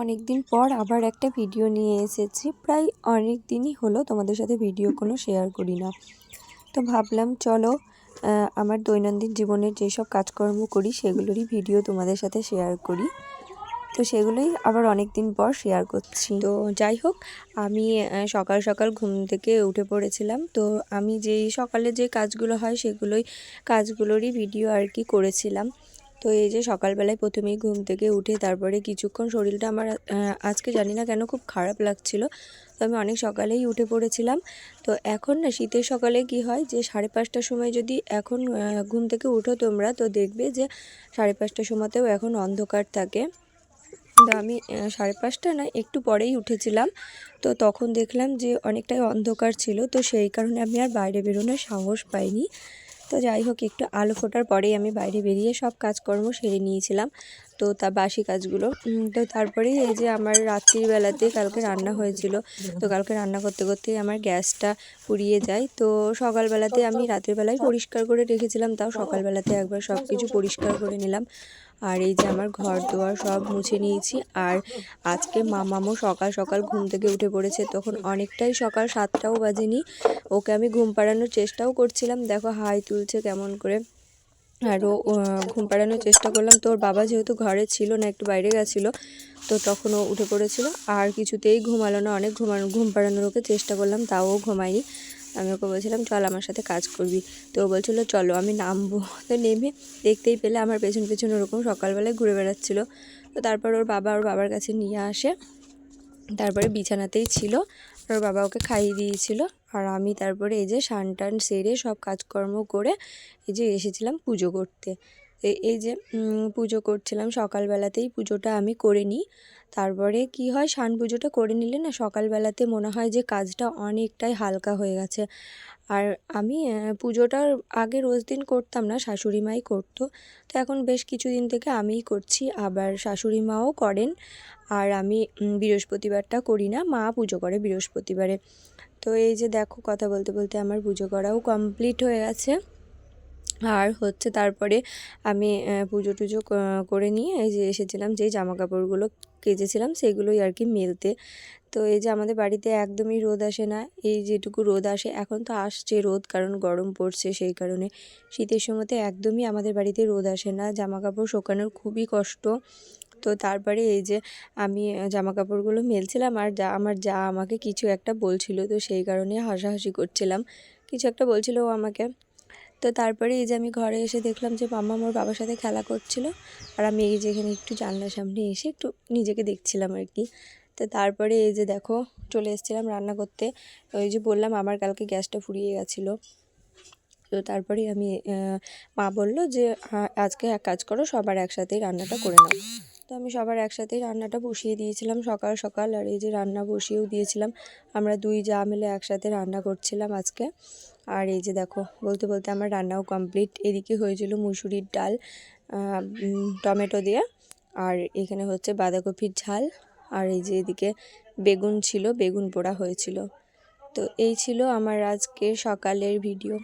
অনেক দিন পর আবার একটা ভিডিও নিয়ে এসেছি। প্রায় অনেক দিনই হলো তোমাদের সাথে ভিডিও কোনো শেয়ার করি না। তো ভাবলাম চলো আমার দৈনন্দিন জীবনের যেসব কাজকর্ম করি সেগুলোরই ভিডিও তোমাদের সাথে শেয়ার করি। তো সেগুলোই আবার অনেক দিন পর শেয়ার করছি। তো যাই হোক, আমি সকাল সকাল ঘুম থেকে উঠে পড়েছিলাম। তো আমি যেই সকালে যে কাজগুলো হয় কাজগুলোরই ভিডিও আর কি করেছিলাম। তো এই যে সকালবেলায় প্রথমেই ঘুম থেকে উঠে তারপরে কিছুক্ষণ শরীরটা আমার আজকে জানি না কেন খুব খারাপ লাগছিল। তো আমি অনেক সকালেই উঠে পড়েছিলাম। তো এখন না শীতের সকালে কি হয় যে 5:30টার সময় যদি এখন ঘুম থেকে উঠো তোমরা, তো দেখবে যে 5:30টার সময়তেও এখন অন্ধকার থাকে। তো আমি 5:30 না একটু পরেই উঠেছিলাম। তো তখন দেখলাম যে অনেকটাই অন্ধকার ছিল, তো সেই কারণে আমি আর বাইরে বেরোনোর সাহস পাইনি। তো যাই হোক, একটু আলো ফোটার পরেই আমি বাইরে বেরিয়ে সব কাজকর্ম সেরে নিয়েছিলাম। তো তা বাসি কাজগুলো তো তারপরেই এই যে আমার রাত্রির বেলাতে কালকে রান্না হয়েছিল। তো কালকে রান্না করতে করতেই আমার গ্যাসটা পুড়িয়ে যায়। তো সকালবেলাতে আমি রাতের বেলায় পরিষ্কার করে রেখেছিলাম, তাও সকালবেলাতে একবার সব কিছু পরিষ্কার করে নিলাম। আর এই যে আমার ঘর দুয়ার সব মুছে নিয়েছি। আর আজকে মামামও সকাল সকাল ঘুম থেকে উঠে পড়েছে, তখন অনেকটাই সকাল 7টাও বাজেনি। ওকে আমি ঘুম পাড়ানোর চেষ্টাও করছিলাম, দেখো হাই তুলছে কেমন করে। আরও ঘুম পাড়ানোর চেষ্টা করলাম, তো ওর বাবা যেহেতু ঘরে ছিল না, একটু বাইরে গেছিলো, তো তখন ও উঠে পড়েছিল। আর কিছুতেই ঘুমালো না, অনেক ঘুম পাড়ানোর ওকে চেষ্টা করলাম, তাও ঘুমায়নি। আমি ওকে বলছিলাম চল আমার সাথে কাজ করবি, তো ও বলছিলো চলো আমি নামবো। তো নেমে দেখতেই পেলে আমার পেছন পেছন ওরকম সকালবেলায় ঘুরে বেড়াচ্ছিলো। তো তারপর ওর বাবার কাছে নিয়ে আসে, তারপরে বিছানাতেই ছিল, ওর বাবা ওকে খাইয়ে দিয়েছিল। আর আমি তারপরে এই যে স্নান টান সেরে সব কাজকর্ম করে এই যে এসেছিলাম পুজো করতে। এই যে পুজো করছিলাম, সকালবেলাতেই পুজোটা আমি করে নিই। তারপরে কি হয়, স্নান পুজোটা করে নিলে না সকালবেলাতে মনে হয় যে কাজটা অনেকটাই হালকা হয়ে গেছে। আর আমি পুজোটার আগে রোজ দিন করতাম না, শাশুড়ি মাই করতো। তো এখন বেশ কিছুদিন থেকে আমিই করছি, আবার শাশুড়ি মাও করেন। আর আমি বৃহস্পতিবারটা করি না, মা পুজো করে বৃহস্পতিবারে। তো এই যে দেখো, কথা বলতে বলতে আমার পুজো করাও কমপ্লিট হয়ে গেছে। আর হচ্ছে তারপরে আমি পুজো টুজো করে নিয়ে এই যে এসেছিলাম, যেই জামা কাপড়গুলো কেচেছিলাম সেগুলোই আর কি মেলতে। তো এই যে আমাদের বাড়িতে একদমই রোদ আসে না, এই যেটুকু রোদ আসে এখন তো আসছে রোদ, কারণ গরম পড়ছে সেই কারণে। শীতের সময়তে একদমই আমাদের বাড়িতে রোদ আসে না, জামা কাপড় শুকানোর খুবই কষ্ট। তো তারপরে এই যে আমি জামা কাপড়গুলো মেলছিলাম, আর আমার যা আমাকে কিছু একটা বলছিল, তো সেই কারণে হাসাহাসি করছিলাম, কিছু একটা বলছিল ও আমাকে। তো তারপরে এই যে আমি ঘরে এসে দেখলাম যে মাম্মা আমার বাবার সাথে খেলা করছিল, আর আমি এই যে এখানে একটু জানলার সামনে এসে একটু নিজেকে দেখছিলাম আর কি। তো তারপরে এই যে দেখো চলে এসেছিলাম রান্না করতে। ওই যে বললাম আমার কালকে গ্যাসটা ফুরিয়ে গেছিলো। তো তারপরে আমি মা বলল যে আজকে এক কাজ করো, সবার একসাথেই রান্নাটা করে নাও। তো আমি সবার একসাথেই রান্নাটা বসিয়ে দিয়েছিলাম সকাল সকাল। আর এই যে রান্না বসিয়েও দিয়েছিলাম, আমরা দুই যা মিলে একসাথে রান্না করছিলাম আজকে। আর এই যে দেখো বলতে বলতে আমার রান্নাও কমপ্লিট। এদিকে হয়েছিল মুসুরির ডাল টমেটো দিয়ে, আর এখানে হচ্ছে বাঁধাকপির ঝাল, আর এই যে এদিকে বেগুন ছিল, বেগুন পোড়া হয়েছিল। তো এই ছিল আমার আজকে সকালের ভিডিও।